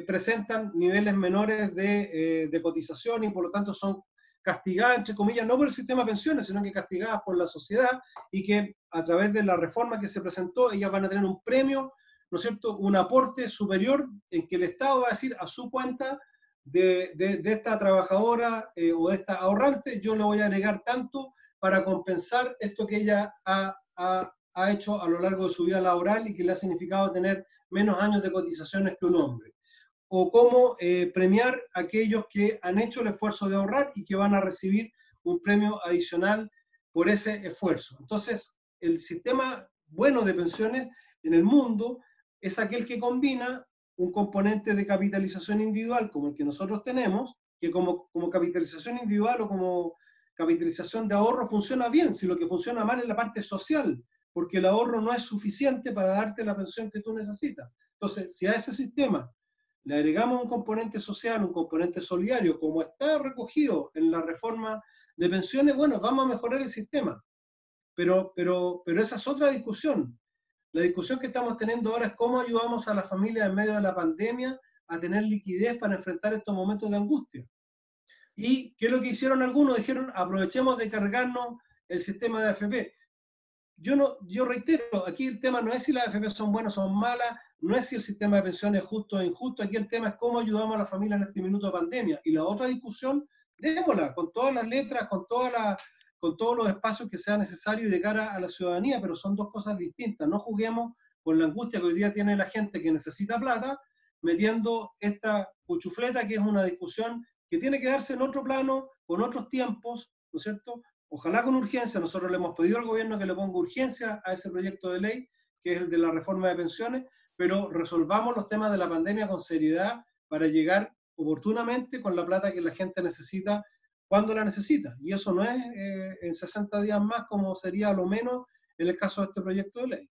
presentan niveles menores de cotización y por lo tanto son castigadas, entre comillas, no por el sistema de pensiones, sino que castigadas por la sociedad, y que a través de la reforma que se presentó, ellas van a tener un premio, ¿no es cierto?, un aporte superior en que el Estado va a decir a su cuenta de esta trabajadora o de esta ahorrante, yo le voy a agregar tanto para compensar esto que ella ha hecho a lo largo de su vida laboral y que le ha significado tener menos años de cotizaciones que un hombre. O cómo premiar a aquellos que han hecho el esfuerzo de ahorrar y que van a recibir un premio adicional por ese esfuerzo. Entonces, el sistema bueno de pensiones en el mundo es aquel que combina un componente de capitalización individual como el que nosotros tenemos, que como capitalización individual o como capitalización de ahorro funciona bien, si lo que funciona mal es la parte social, porque el ahorro no es suficiente para darte la pensión que tú necesitas. Entonces, si a ese sistema le agregamos un componente social, un componente solidario, como está recogido en la reforma de pensiones, bueno, vamos a mejorar el sistema. Pero esa es otra discusión. La discusión que estamos teniendo ahora es cómo ayudamos a las familias en medio de la pandemia a tener liquidez para enfrentar estos momentos de angustia. ¿Y qué es lo que hicieron algunos? Dijeron, aprovechemos de cargarnos el sistema de AFP. Yo reitero, aquí el tema no es si las AFP son buenas o son malas, no es si el sistema de pensiones es justo o injusto, aquí el tema es cómo ayudamos a la familia en este minuto de pandemia. Y la otra discusión, démosla, con todas las letras, con todos los espacios que sea necesario y de cara a la ciudadanía, pero son dos cosas distintas. No juguemos con la angustia que hoy día tiene la gente que necesita plata, metiendo esta cuchufleta que es una discusión que tiene que darse en otro plano, con otros tiempos, ¿no es cierto? Ojalá con urgencia. Nosotros le hemos pedido al gobierno que le ponga urgencia a ese proyecto de ley, que es el de la reforma de pensiones, pero resolvamos los temas de la pandemia con seriedad para llegar oportunamente con la plata que la gente necesita cuando la necesita. Y eso no es en 60 días más, como sería a lo menos en el caso de este proyecto de ley.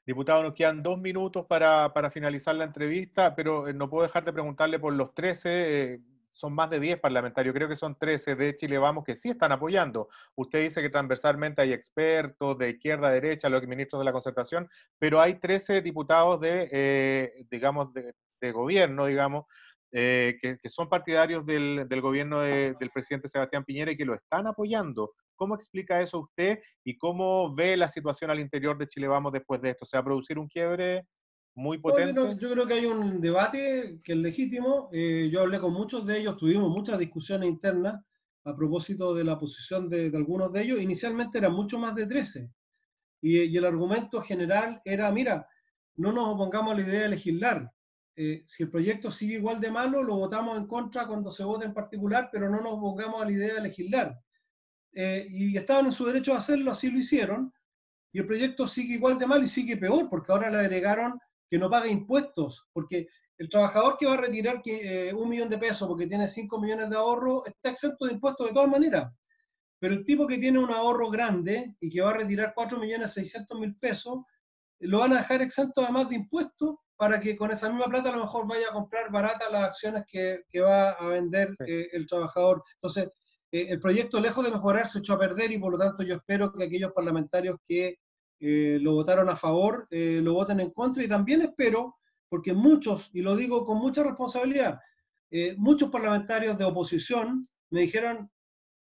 Diputado, nos quedan 2 minutos para finalizar la entrevista, pero no puedo dejar de preguntarle por los 13, son más de 10 parlamentarios, creo que son 13 de Chile Vamos que sí están apoyando. Usted dice que transversalmente hay expertos de izquierda a derecha, los ministros de la Concertación, pero hay 13 diputados digamos, de gobierno, digamos, que son partidarios del gobierno del presidente Sebastián Piñera y que lo están apoyando. ¿Cómo explica eso usted y cómo ve la situación al interior de Chile Vamos después de esto? ¿Se va a producir un quiebre muy potente? Yo creo que hay un debate que es legítimo. Yo hablé con muchos de ellos, tuvimos muchas discusiones internas a propósito de la posición de algunos de ellos. Inicialmente eran mucho más de 13. Y el argumento general era, mira, no nos opongamos a la idea de legislar. Si el proyecto sigue igual de malo, lo votamos en contra cuando se vote en particular, pero no nos opongamos a la idea de legislar. Y estaban en su derecho a hacerlo, así lo hicieron, y el proyecto sigue igual de mal y sigue peor, porque ahora le agregaron que no paga impuestos, porque el trabajador que va a retirar 1 millón de pesos porque tiene 5 millones de ahorro está exento de impuestos de todas maneras, pero el tipo que tiene un ahorro grande y que va a retirar 4.600.000 pesos, lo van a dejar exento además de impuestos para que con esa misma plata a lo mejor vaya a comprar baratas las acciones que va a vender el trabajador. Entonces, el proyecto, lejos de mejorar, se echó a perder y por lo tanto yo espero que aquellos parlamentarios que lo votaron a favor lo voten en contra, y también espero, porque muchos, y lo digo con mucha responsabilidad, muchos parlamentarios de oposición me dijeron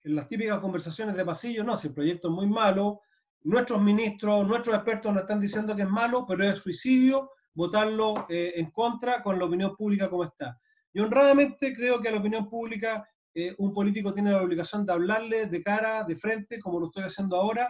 en las típicas conversaciones de pasillo, no, si el proyecto es muy malo, nuestros ministros, nuestros expertos nos están diciendo que es malo, pero es suicidio votarlo en contra con la opinión pública como está. Yo honradamente creo que a la opinión pública un político tiene la obligación de hablarle de cara, de frente, como lo estoy haciendo ahora,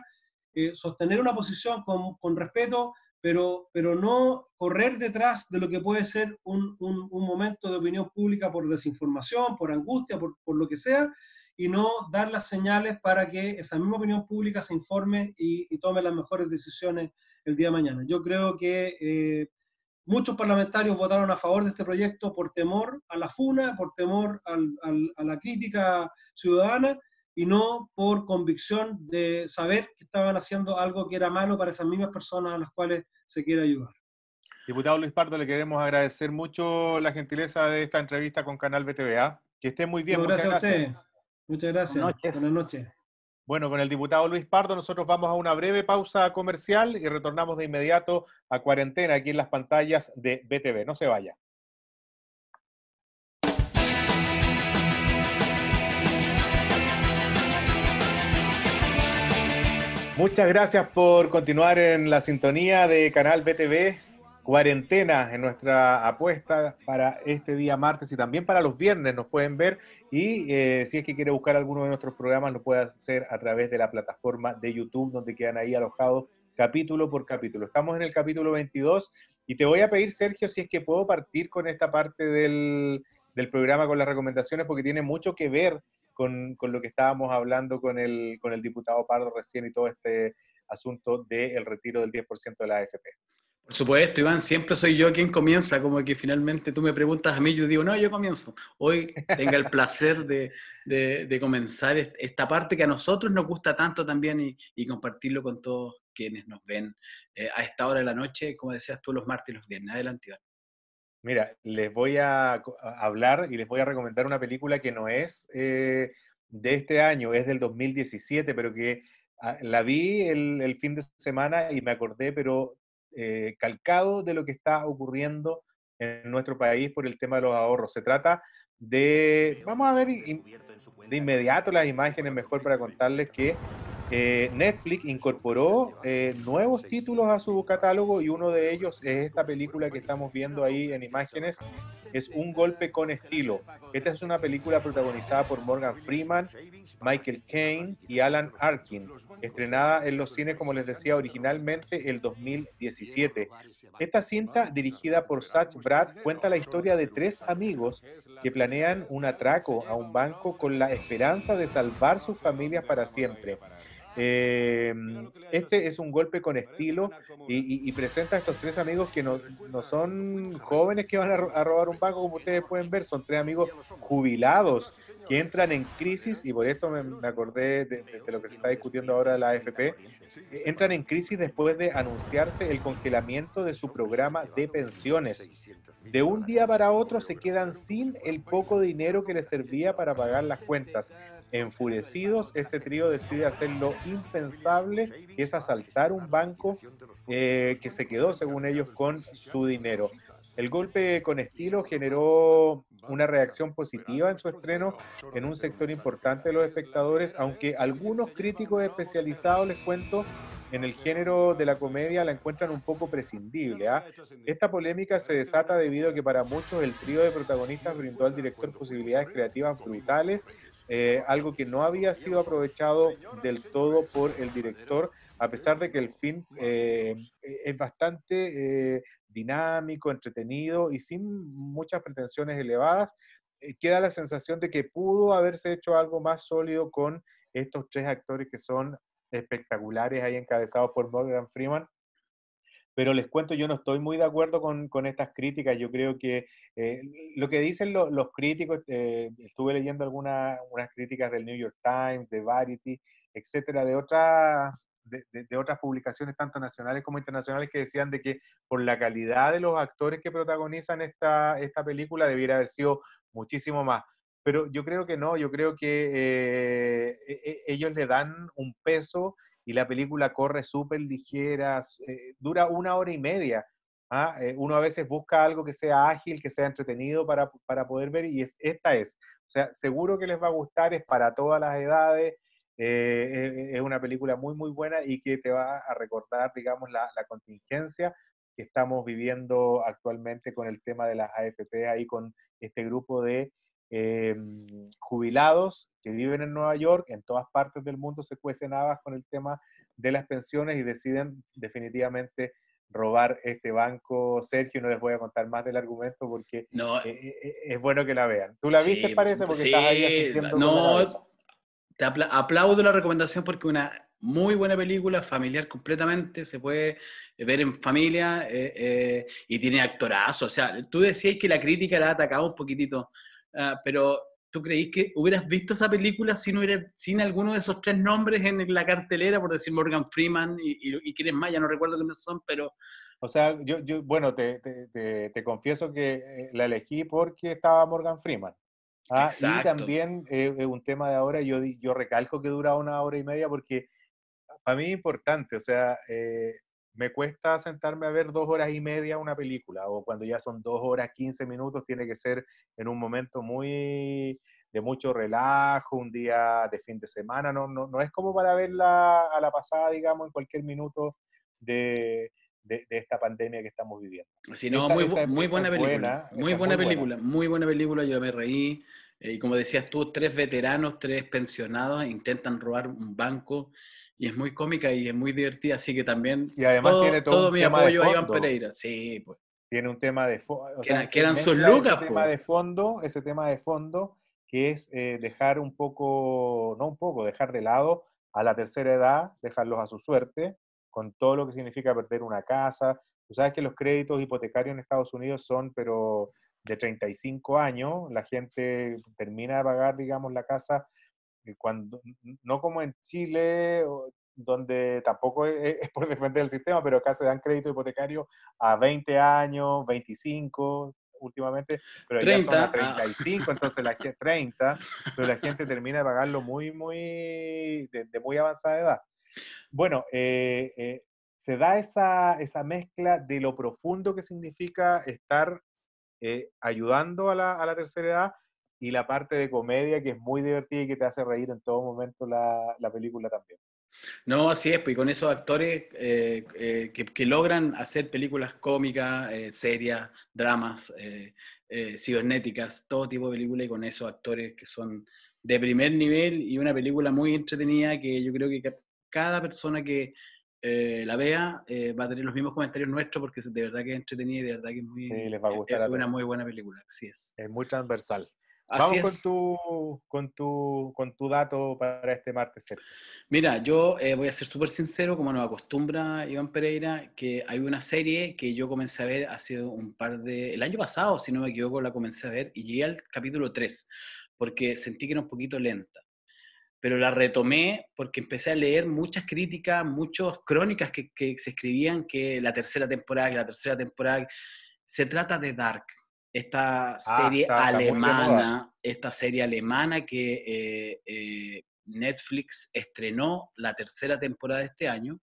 sostener una posición con respeto, pero no correr detrás de lo que puede ser un momento de opinión pública por desinformación, por angustia, por lo que sea, y no dar las señales para que esa misma opinión pública se informe y tome las mejores decisiones el día de mañana. Yo creo que muchos parlamentarios votaron a favor de este proyecto por temor a la funa, por temor a la crítica ciudadana, y no por convicción de saber que estaban haciendo algo que era malo para esas mismas personas a las cuales se quiere ayudar. Diputado Luis Pardo, le queremos agradecer mucho la gentileza de esta entrevista con Canal BTVA. Que esté muy bien, No, muchas gracias a gracias. usted. Muchas Buenas gracias. noches. Buenas noches. Bueno, con el diputado Luis Pardo nosotros vamos a una breve pausa comercial y retornamos de inmediato a Cuarentena aquí en las pantallas de BTV. No se vaya. Muchas gracias por continuar en la sintonía de Canal BTV. Cuarentena en nuestra apuesta para este día martes y también para los viernes nos pueden ver y si es que quiere buscar alguno de nuestros programas lo puede hacer a través de la plataforma de YouTube donde quedan ahí alojados capítulo por capítulo. Estamos en el capítulo 22 y te voy a pedir, Sergio, si es que puedo partir con esta parte del programa con las recomendaciones porque tiene mucho que ver con lo que estábamos hablando con el diputado Pardo recién y todo este asunto del retiro del 10% de la AFP. Por supuesto, Iván, siempre soy yo quien comienza, como que finalmente tú me preguntas a mí, yo digo, no, yo comienzo. Hoy tenga el placer de comenzar esta parte que a nosotros nos gusta tanto también y compartirlo con todos quienes nos ven a esta hora de la noche, como decías tú, los martes y los viernes. Adelante, Iván. Mira, les voy a hablar y les voy a recomendar una película que no es de este año, es del 2017, pero que la vi el fin de semana y me acordé, pero calcado de lo que está ocurriendo en nuestro país por el tema de los ahorros. Se trata de, vamos a ver de inmediato las imágenes mejor para contarles que Netflix incorporó nuevos títulos a su catálogo y uno de ellos es esta película que estamos viendo ahí en imágenes, es Un golpe con estilo. Esta es una película protagonizada por Morgan Freeman, Michael Caine y Alan Arkin, estrenada en los cines, como les decía, originalmente el 2017. Esta cinta, dirigida por Zach Braff, cuenta la historia de tres amigos que planean un atraco a un banco con la esperanza de salvar sus familias para siempre. Este es un golpe con estilo y presenta a estos tres amigos que no son jóvenes que van a robar un banco, como ustedes pueden ver, son tres amigos jubilados que entran en crisis, y por esto me acordé de lo que se está discutiendo ahora de la AFP. Entran en crisis después de anunciarse el congelamiento de su programa de pensiones. De un día para otro se quedan sin el poco dinero que les servía para pagar las cuentas. Enfurecidos, este trío decide hacer lo impensable, que es asaltar un banco que se quedó, según ellos, con su dinero. El golpe con estilo generó una reacción positiva en su estreno en un sector importante de los espectadores, aunque algunos críticos especializados, les cuento, en el género de la comedia la encuentran un poco prescindible. Esta polémica se desata debido a que para muchos el trío de protagonistas brindó al director posibilidades creativas brutales, algo que no había sido aprovechado del todo por el director, a pesar de que el film es bastante dinámico, entretenido y sin muchas pretensiones elevadas. Queda la sensación de que pudo haberse hecho algo más sólido con estos tres actores que son espectaculares, ahí encabezados por Morgan Freeman. Pero les cuento, yo no estoy muy de acuerdo con estas críticas. Yo creo que lo que dicen los críticos, estuve leyendo unas críticas del New York Times, de Variety, etcétera, de otras publicaciones, tanto nacionales como internacionales, que decían de que por la calidad de los actores que protagonizan esta película debiera haber sido muchísimo más. Pero yo creo que no, yo creo que ellos le dan un peso y la película corre súper ligera, dura 1 hora y media. Uno a veces busca algo que sea ágil, que sea entretenido para poder ver, y esta es. O sea, seguro que les va a gustar, es para todas las edades, es una película muy, muy buena y que te va a recordar, digamos, la contingencia que estamos viviendo actualmente con el tema de las AFP, ahí con este grupo de jubilados que viven en Nueva York. En todas partes del mundo se cuecen habas con el tema de las pensiones y deciden definitivamente robar este banco. Sergio, no les voy a contar más del argumento porque No, es bueno que la vean. ¿Tú la viste, sí, parece? Porque sí, estás ahí asistiendo con la cabeza. Te aplaudo la recomendación porque una muy buena película, familiar completamente, se puede ver en familia y tiene actorazo. O sea, tú decías que la crítica la ha atacado un poquitito, pero ¿tú creís que hubieras visto esa película sin alguno de esos tres nombres en la cartelera, por decir Morgan Freeman y quiénes más? Ya no recuerdo quiénes son, pero O sea, bueno, te confieso que la elegí porque estaba Morgan Freeman. Ah, y Exacto. también un tema de ahora, yo recalco que dura 1 hora y media porque para mí es importante, o sea, me cuesta sentarme a ver 2 horas y media una película, o cuando ya son 2 horas 15 minutos, tiene que ser en un momento muy de mucho relajo, un día de fin de semana, no es como para verla a la pasada, digamos, en cualquier minuto de, de esta pandemia que estamos viviendo. Sí, no, Esta, esta, muy esta buena es película, buena, esta es muy buena. muy buena película, yo me reí. Y como decías tú, tres veteranos, tres pensionados intentan robar un banco y es muy cómica y es muy divertida, así que también Y además tiene todo todo un mi tema de apoyo a Iván fondo. Pereira. Sí, pues, Tiene un tema de fondo, o sea, que eran sus mezcla lucas, pues. ese tema de fondo, que es dejar un poco, no un poco, dejar de lado a la tercera edad, dejarlos a su suerte, con todo lo que significa perder una casa. Tú sabes que los créditos hipotecarios en Estados Unidos son, pero de 35 años, la gente termina de pagar, digamos, la casa cuando, no como en Chile, donde tampoco es por defender el sistema, pero acá se dan créditos hipotecarios a 20 años, 25 últimamente, pero allá son 30, a 35, entonces la gente, 30, pero la gente termina de pagarlo de muy avanzada edad. Bueno, se da esa mezcla de lo profundo que significa estar ayudando a la tercera edad y la parte de comedia que es muy divertida y que te hace reír en todo momento la película también. No, así es, pues y con esos actores que logran hacer películas cómicas, serias, dramas, cibernéticas, todo tipo de películas, y con esos actores que son de primer nivel, y una película muy entretenida que yo creo que cada persona que la vea va a tener los mismos comentarios nuestros, porque de verdad que es entretenida y de verdad que es Sí, les va a gustar a una todos. muy buena película, así es. Es muy transversal. Así Vamos con es. tu dato para este martes 7. Mira, yo voy a ser súper sincero, como nos acostumbra Iván Pereira, que hay una serie que yo comencé a ver hace el año pasado, si no me equivoco, la comencé a ver y llegué al capítulo 3, porque sentí que era un poquito lenta. Pero la retomé porque empecé a leer muchas críticas, muchas crónicas que se escribían que la tercera temporada, se trata de Dark, Ah, está muy de moda. esta serie alemana que Netflix estrenó la tercera temporada de este año.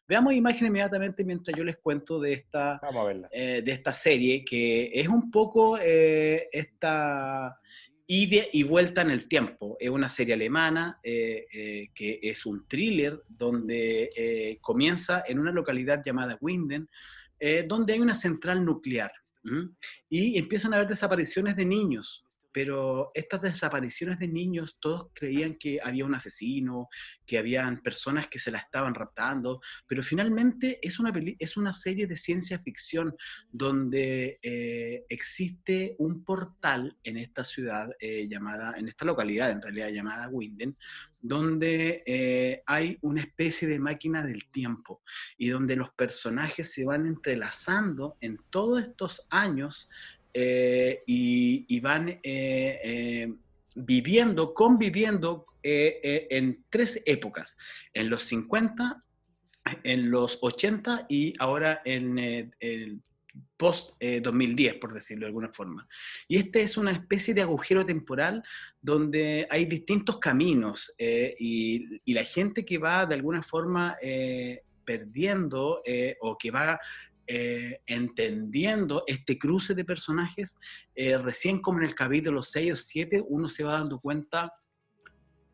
Veamos imágenes inmediatamente mientras yo les cuento Vamos a verla. de esta serie, que es un poco esta ida y vuelta en el tiempo. Es una serie alemana que es un thriller donde comienza en una localidad llamada Winden, donde hay una central nuclear. ¿Mm? Y empiezan a haber desapariciones de niños, pero estas desapariciones de niños, todos creían que había un asesino, que habían personas que se la estaban raptando, pero finalmente es una serie de ciencia ficción donde existe un portal en esta ciudad en esta localidad en realidad llamada Winden, donde hay una especie de máquina del tiempo y donde los personajes se van entrelazando en todos estos años y van conviviendo en tres épocas, en los 50, en los 80 y ahora en el post 2010, por decirlo de alguna forma. Y este es una especie de agujero temporal donde hay distintos caminos y la gente que va de alguna forma perdiendo o que va entendiendo este cruce de personajes, recién como en el capítulo 6 o 7 uno se va dando cuenta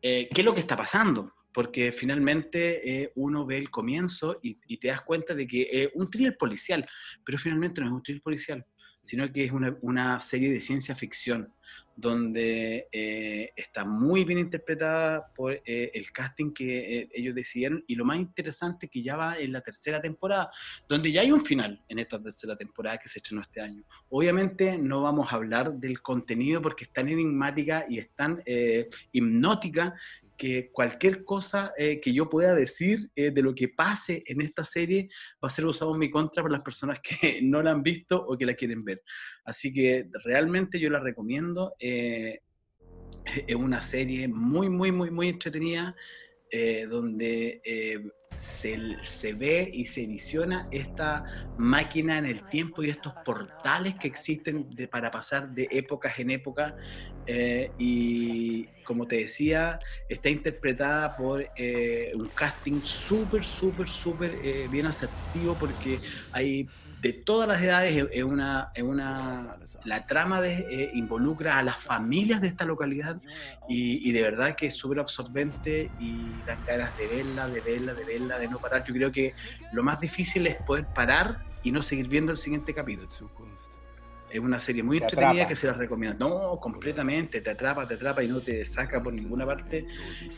qué es lo que está pasando, porque finalmente uno ve el comienzo y te das cuenta de que es un thriller policial, pero finalmente no es un thriller policial, sino que es una serie de ciencia ficción, donde está muy bien interpretada por el casting que ellos decidieron, y lo más interesante que ya va en la tercera temporada, donde ya hay un final en esta tercera temporada que se estrenó este año. Obviamente no vamos a hablar del contenido porque es tan enigmática y es tan hipnótica que cualquier cosa que yo pueda decir de lo que pase en esta serie va a ser usado en mi contra por las personas que no la han visto o que la quieren ver. Así que realmente yo la recomiendo. Es una serie muy, muy, muy, muy entretenida. donde se ve y se visiona esta máquina en el tiempo y estos portales que existen para pasar de épocas en época, y como te decía, está interpretada por un casting súper, súper, súper bien asertivo, porque hay de todas las edades. La trama involucra a las familias de esta localidad, y de verdad que es súper absorbente y dan ganas de verla, de verla, de verla, de no parar. Yo creo que lo más difícil es poder parar y no seguir viendo el siguiente capítulo. Es una serie muy entretenida que se las recomiendo. No, completamente, te atrapa y no te saca por ninguna parte.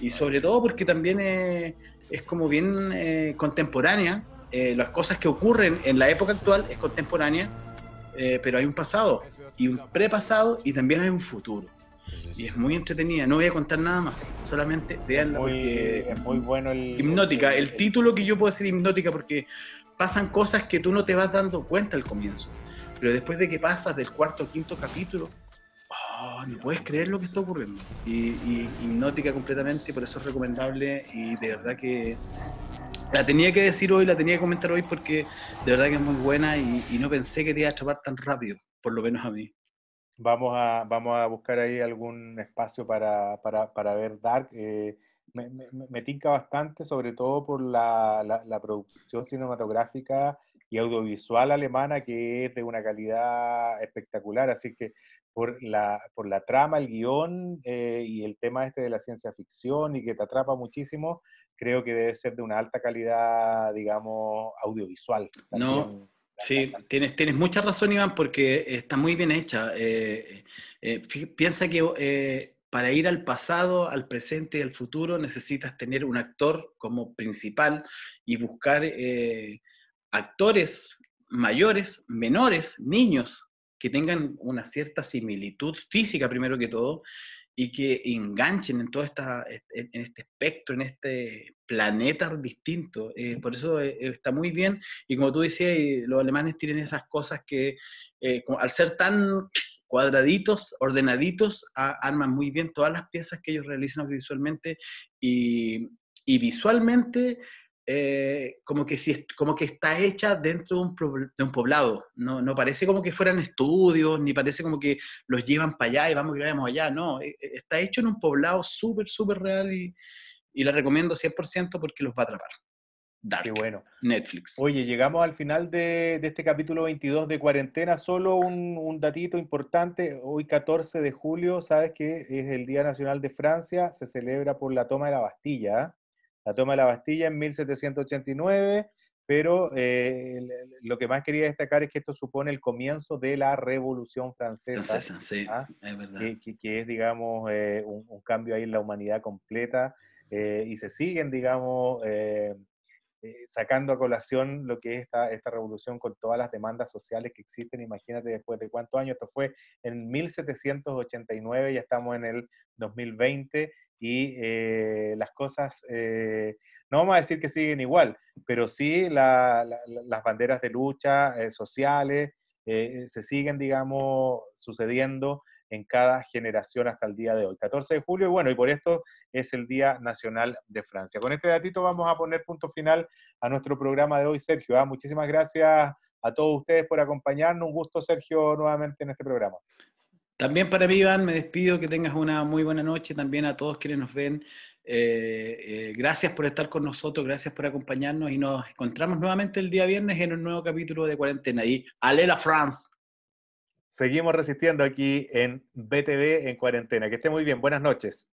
Y sobre todo porque también es como bien contemporánea. Las cosas que ocurren en la época actual es contemporánea, pero hay un pasado y un prepasado, y también hay un futuro. Y es muy entretenida. No voy a contar nada más, solamente veanla, porque es muy bueno hipnótica. El título que yo puedo decir hipnótica, porque pasan cosas que tú no te vas dando cuenta al comienzo, pero después de que pasas del cuarto o quinto capítulo, no puedes creer lo que está ocurriendo. Y hipnótica completamente, por eso es recomendable, y de verdad que la tenía que decir hoy, la tenía que comentar hoy, porque de verdad que es muy buena, y no pensé que te iba a atrapar tan rápido, por lo menos a mí. Vamos a buscar ahí algún espacio para ver Dark. Me tinca bastante, sobre todo por la producción cinematográfica y audiovisual alemana, que es de una calidad espectacular. Así que por la trama, el guión, y el tema este de la ciencia ficción, y que te atrapa muchísimo, creo que debe ser de una alta calidad, digamos, audiovisual también. No, sí, tienes mucha razón, Iván, porque está muy bien hecha. Piensa que para ir al pasado, al presente y al futuro necesitas tener un actor como principal y buscar actores mayores, menores, niños, que tengan una cierta similitud física primero que todo, y que enganchen en todo en este espectro, en este planeta distinto. Por eso está muy bien, y como tú decías, los alemanes tienen esas cosas que al ser tan cuadraditos, ordenaditos, arman muy bien todas las piezas que ellos realizan audiovisualmente, y visualmente como que está hecha dentro de un poblado. No parece como que fueran estudios, ni parece como que los llevan para allá y vamos y vayamos allá. No, está hecho en un poblado súper, súper real, y la recomiendo 100% porque los va a atrapar. Dark. Qué bueno. Netflix. Oye, llegamos al final de este capítulo 22 de Cuarentena. Solo un datito importante. Hoy, 14 de julio, sabes que es el Día Nacional de Francia. Se celebra por la toma de la Bastilla. La toma de la Bastilla en 1789. Pero lo que más quería destacar es que esto supone el comienzo de la Revolución Francesa. Sí, es verdad. Que es, digamos, un cambio ahí en la humanidad completa. Y se siguen, digamos, sacando a colación lo que es esta revolución con todas las demandas sociales que existen. Imagínate después de cuántos años. Esto fue en 1789, ya estamos en el 2020, y las cosas, no vamos a decir que siguen igual, pero sí las banderas de lucha sociales se siguen, digamos, sucediendo en cada generación hasta el día de hoy, 14 de julio, y bueno, y por esto es el Día Nacional de Francia. Con este datito vamos a poner punto final a nuestro programa de hoy, Sergio. Muchísimas gracias a todos ustedes por acompañarnos. Un gusto, Sergio, nuevamente en este programa. También para mí, Iván, me despido, que tengas una muy buena noche. También a todos quienes nos ven, gracias por estar con nosotros, gracias por acompañarnos, y nos encontramos nuevamente el día viernes en un nuevo capítulo de Cuarentena. Y ¡Allez la France! Seguimos resistiendo aquí en BTV en Cuarentena. Que esté muy bien. Buenas noches.